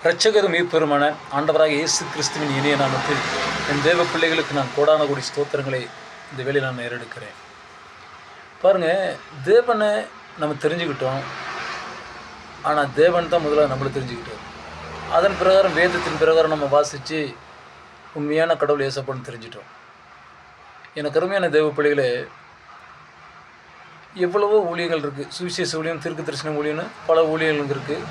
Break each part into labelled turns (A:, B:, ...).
A: இரட்சகரும் மீட்பெருமான ஆண்டவராக இயேசு கிறிஸ்துவின் இனிய நாமத்தில் என் தேவ பிள்ளைகளுக்கு நான் கோடான கோடி ஸ்தோத்திரங்களை இந்த வேளையில் நான் ஏறெடுக்கிறேன். பாருங்கள், தேவனை நம்ம தெரிஞ்சுக்கிட்டோம். ஆனால் தேவன் தான் முதல்ல நம்மளை தெரிஞ்சுக்கிட்டோம். அதன் பிரகாரம் வேதத்தின் பிரகாரம் நம்ம வாசித்து உண்மையான கடவுள் ஏசப்பான்னு தெரிஞ்சிட்டோம். எனக்கு அருமையான தேவ பிள்ளைகளே, எவ்வளவோ ஊழியங்கள் இருக்குது. சுவிசேஷ ஊழியம், தீர்க்க தரிசன ஊழியம்னு பல ஊழியங்கள் இருக்குது.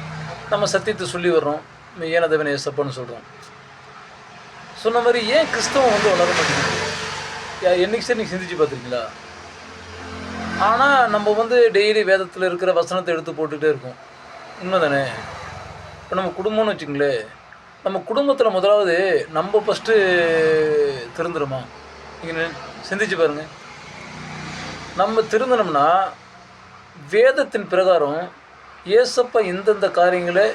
A: நம்ம சத்தியத்தை சொல்லி வர்றோம், மெய்யான தேவனை ஏசப்பான்னு சொல்கிறோம். சொன்ன மாதிரி ஏன் கிறிஸ்தவம் வளர மாட்டேங்குது? என்னைக்கு சரி நீங்கள் சிந்திச்சு பார்த்துருக்கீங்களா? ஆனால் நம்ம டெய்லி வேதத்தில் இருக்கிற வசனத்தை எடுத்து போட்டுகிட்டே இருக்கோம். உண்மை தானே? இப்போ நம்ம குடும்பம்னு வச்சுங்களேன், நம்ம குடும்பத்தில் முதலாவது நம்ம ஃபஸ்ட்டு திருந்துருமா? நீங்கள் சிந்திச்சு பாருங்கள். நம்ம திருந்தனோம்னா வேதத்தின் பிரகாரம் ஏசப்பா எந்தெந்த காரியங்களை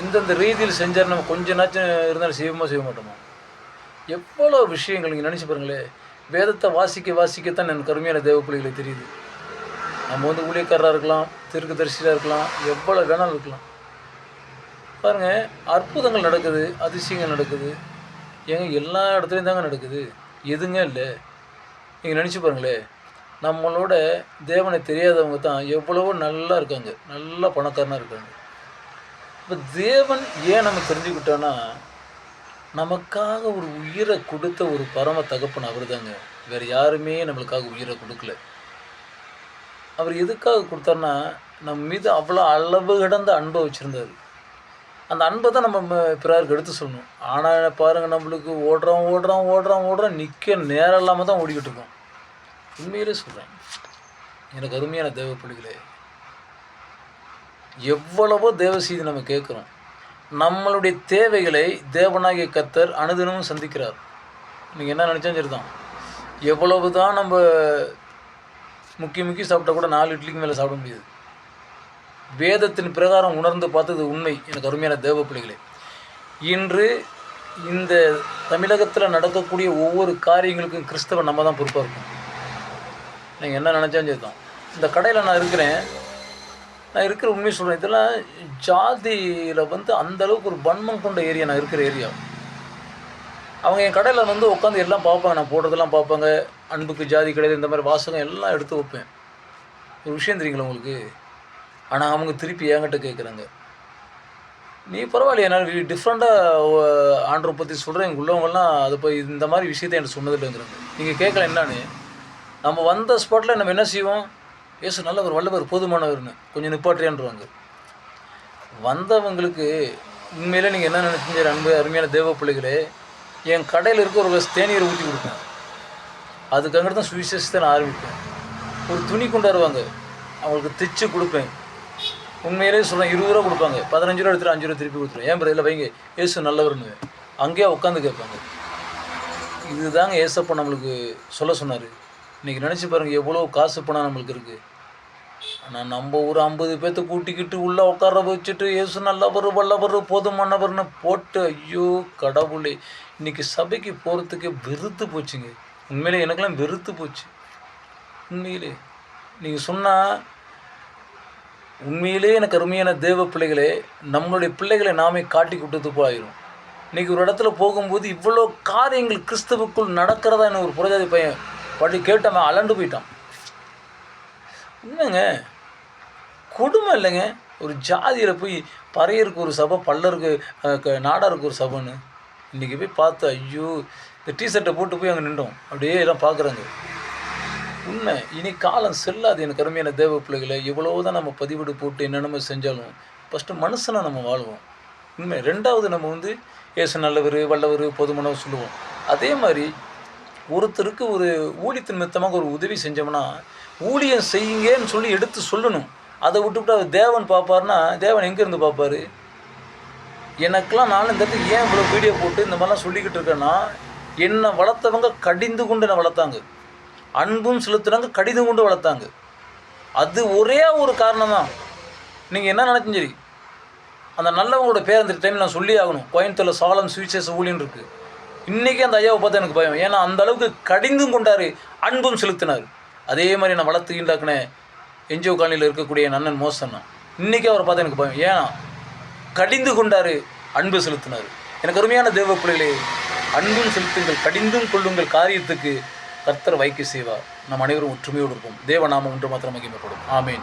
A: எந்தெந்த ரீதியில் செஞ்சார் நம்ம கொஞ்ச நாச்சும் இருந்தாலும் செய்ய மாட்டோமா? எவ்வளோ விஷயங்கள் நீங்கள் நினச்சி பாருங்களேன். வேதத்தை வாசிக்கத்தான் எனக்கு கருமையான தேவ பிள்ளைகளை தெரியுது. நம்ம ஊழியக்காரராக இருக்கலாம், தீர்க்கதரிசியாக இருக்கலாம், எவ்வளோ வேணாலும் இருக்கலாம். பாருங்கள், அற்புதங்கள் நடக்குது, அதிசயங்கள் நடக்குது. ஏங்க எல்லா இடத்துலையும் தாங்க நடக்குது, எதுங்க இல்லை. நீங்கள் நினச்சி பாருங்களேன், நம்மளோட தேவனை தெரியாதவங்க தான் எவ்வளவோ நல்லா இருக்காங்க, நல்லா பணக்காரனாக இருக்காங்க. இப்போ தேவன் ஏன் நம்ம தெரிஞ்சுக்கிட்டோன்னா, நமக்காக ஒரு உயிரை கொடுத்த ஒரு பரம தகப்பன் அவர் தாங்க. வேறு யாருமே நம்மளுக்காக உயிரை கொடுக்கல. அவர் எதுக்காக கொடுத்தாருன்னா, நம்ம மீது அவ்வளோ அளவு கடந்த அன்பை வச்சுருந்தார். அந்த அன்பை தான் நம்ம பிறருக்கு எடுத்து சொல்லணும். ஆனால் பாருங்கள், நம்மளுக்கு ஓடுறோம் நிற்க நேரம் இல்லாமல் தான் ஓடிக்கிட்டு இருக்கோம். உண்மையிலே சொல்கிறேன், எனக்கு அருமையான தேவ பிள்ளைகளே, எவ்வளவோ தேவ செய்தி நம்ம கேட்குறோம். நம்மளுடைய தேவைகளை தேவனாகிய கர்த்தர் அனுதினமும் சந்திக்கிறார். நீங்கள் என்ன நினச்சாலும் சரி தான். எவ்வளவு தான் நம்ம முக்கி சாப்பிட்டா கூட 4 இட்லிக்கு மேலே சாப்பிட முடியாது. வேதத்தின் பிரகாரம் உணர்ந்து பார்த்தது உண்மை. எனக்கு அருமையான தேவ பிள்ளைகளே, இன்று இந்த தமிழகத்தில் நடக்கக்கூடிய ஒவ்வொரு காரியங்களுக்கும் கிறிஸ்தவன் நம்ம தான் பொறுப்பாக இருக்கும். நீங்கள் என்ன நினச்சாலும் சரி தான். இந்த கடையில் நான் இருக்கிற உண்மையை சொல்கிறேன். இதெல்லாம் ஜாதியில் அந்தளவுக்கு ஒரு வன்மம் கொண்ட ஏரியா, நான் இருக்கிற ஏரியா. அவங்க என் கடையில் உட்காந்து எல்லாம் பார்ப்பாங்க, நான் போடுறதெல்லாம் பார்ப்பாங்க. அன்புக்கு ஜாதி கிடையாது, இந்த மாதிரி வாசகம் எல்லாம் எடுத்து வைப்பேன். ஒரு விஷயம் தெரியுங்களா உங்களுக்கு? ஆனால் அவங்க திருப்பி என்கிட்ட கேட்குறாங்க, நீ பரவாயில்லையா, என்னால் டிஃப்ரெண்ட்டாக ஆண்டரை பற்றி சொல்கிறேன். எங்கள் உள்ளவங்கெல்லாம் அதை போய் இந்த மாதிரி விஷயத்தை என்கிட்ட சொன்னதில்லைங்கிறாங்க. நீங்கள் கேட்கல என்னான்னு. நம்ம வந்த ஸ்பாட்டில் நம்ம என்ன செய்வோம்? ஏசு நல்லவர், வல்லவர், போதுமானவர்னு கொஞ்சம் நிப்பாட்டுறியான்றாங்க. வந்தவங்களுக்கு உண்மையிலே நீங்கள் என்ன நினைச்சீங்க? அருமையான தேவ பிள்ளைகளே, என் கடையில் இருக்க ஒரு தேநீரை ஊற்றி கொடுப்பேன். அதுக்காக தான் சுவிசேஷத்தை நான் ஆரம்பிப்பேன். ஒரு துணி கொண்டாடுவாங்க, அவங்களுக்கு தைச்சு கொடுப்பேன். உண்மையிலே சொல்கிறேன், 20 ரூபா கொடுப்பாங்க, 15 ரூபா எடுத்துகிட்டு 5 ரூபா திருப்பி கொடுத்துருவேன். ஏன் பிறகு இல்லை வைங்க, ஏசு நல்லவர்னு அங்கேயே உட்காந்து கேட்பாங்க. இதுதாங்க ஏசப்பா நம்மளுக்கு சொல்ல சொன்னார். இன்றைக்கி நினச்சி பாருங்கள், எவ்வளோ காசு பணம் நம்மளுக்கு இருக்குது. ஆனால் நம்ம ஒரு 50 பேர்த்த கூட்டிக்கிட்டு உள்ளே உட்கார வச்சுட்டு ஏசு நல்லவர், வல்லவர், போதுமானவர்னு போட்டு, ஐயோ கடவுளே, இன்றைக்கி சபைக்கு போகிறதுக்கே வெறுத்து போச்சுங்க. உண்மையிலே எனக்கெல்லாம் வெறுத்து போச்சு. உண்மையிலே நீங்கள் சொன்னால், உண்மையிலே எனக்கு அருமையான தேவ பிள்ளைகளே, நம்மளுடைய பிள்ளைகளை நாமே காட்டி கொடுத்தது போயிடும். இன்றைக்கி ஒரு இடத்துல போகும்போது இவ்வளோ காரியங்கள் கிறிஸ்தவுக்குள் நடக்கிறதா என்ன ஒரு புரஜாதி பையன் படி கேட்டவன் அலண்டு போயிட்டான். உண்மைங்க, கொடுமை இல்லைங்க. ஒரு ஜாதியில் போய் பறையருக்கு ஒரு சபை, பல்லருக்கு நாடாருக்கு ஒரு சபைன்னு இன்றைக்கி போய் பார்த்து, ஐயோ இந்த டிஷர்ட்டை போட்டு போய் அங்கே நின்றோம். அப்படியே எல்லாம் பார்க்குறாங்க. உண்மை, இனி காலம் செல்லாது. எனக்கு அருமையான தேவ பிள்ளைகளை, எவ்வளோ தான் நம்ம பதிவிடு போட்டு என்னென்ன செஞ்சாலும் ஃபஸ்ட்டு மனுஷனாக நம்ம வாழ்வோம். உண்மை. 2வது நம்ம ஏசு நல்லவர், வல்லவர், போதுமானவர் சொல்லுவோம். அதே மாதிரி ஒருத்தருக்கு ஒரு ஊழியத்தின் நிமித்தமாக ஒரு உதவி செஞ்சோம்னா ஊழியம் செய்யுங்கன்னு சொல்லி எடுத்து சொல்லணும். அதை விட்டுவிட்டு அவர் தேவன் பார்ப்பார்னா, தேவன் எங்கேருந்து பார்ப்பார்? எனக்கெல்லாம் நான் இந்த இடத்துக்கு ஏன் இவ்வளோ வீடியோ போட்டு இந்த மாதிரிலாம் சொல்லிக்கிட்டு இருக்கேன்னா, என்னை வளர்த்தவங்க கடிந்து கொண்டு என்னை வளர்த்தாங்க, அன்பும் செலுத்துனாங்க, கடிந்து கொண்டு வளர்த்தாங்க. அது ஒரே ஒரு காரணம் தான். நீங்கள் என்ன நினைச்சும் சரி, அந்த நல்லவங்களோட பேர் அந்த டைமில் நான் சொல்லி ஆகணும். கோயம்புத்தூரில் சாலம் சுவிசேஷ ஊழியன்னு இருக்குது. இன்றைக்கி அந்த ஐயாவை பார்த்து எனக்கு பயம். ஏன்னா அந்த அளவுக்கு கடிந்தும் கொண்டார், அன்பும் செலுத்தினார். அதே மாதிரி நான் வளர்த்து ஈண்டாக்குனேன் என்ஜிஓ காலனியில் இருக்கக்கூடிய என் அண்ணன் மோசன்னா. இன்றைக்கி அவரை பார்த்து எனக்கு பயம். ஏன்னா கடிந்து கொண்டார், அன்பு செலுத்தினார். எனக்கு அருமையான தேவ பிள்ளைகளே, அன்பும் செலுத்துங்கள், கடிந்தும் கொள்ளுங்கள், காரியத்துக்கு கர்த்தர் வைக்க செய்வார். நம் அனைவரும் ஒற்றுமையோடு இருப்போம். தேவ நாமம் ஒன்று மாத்திரம் மகிமைப்படும். ஆமேன்.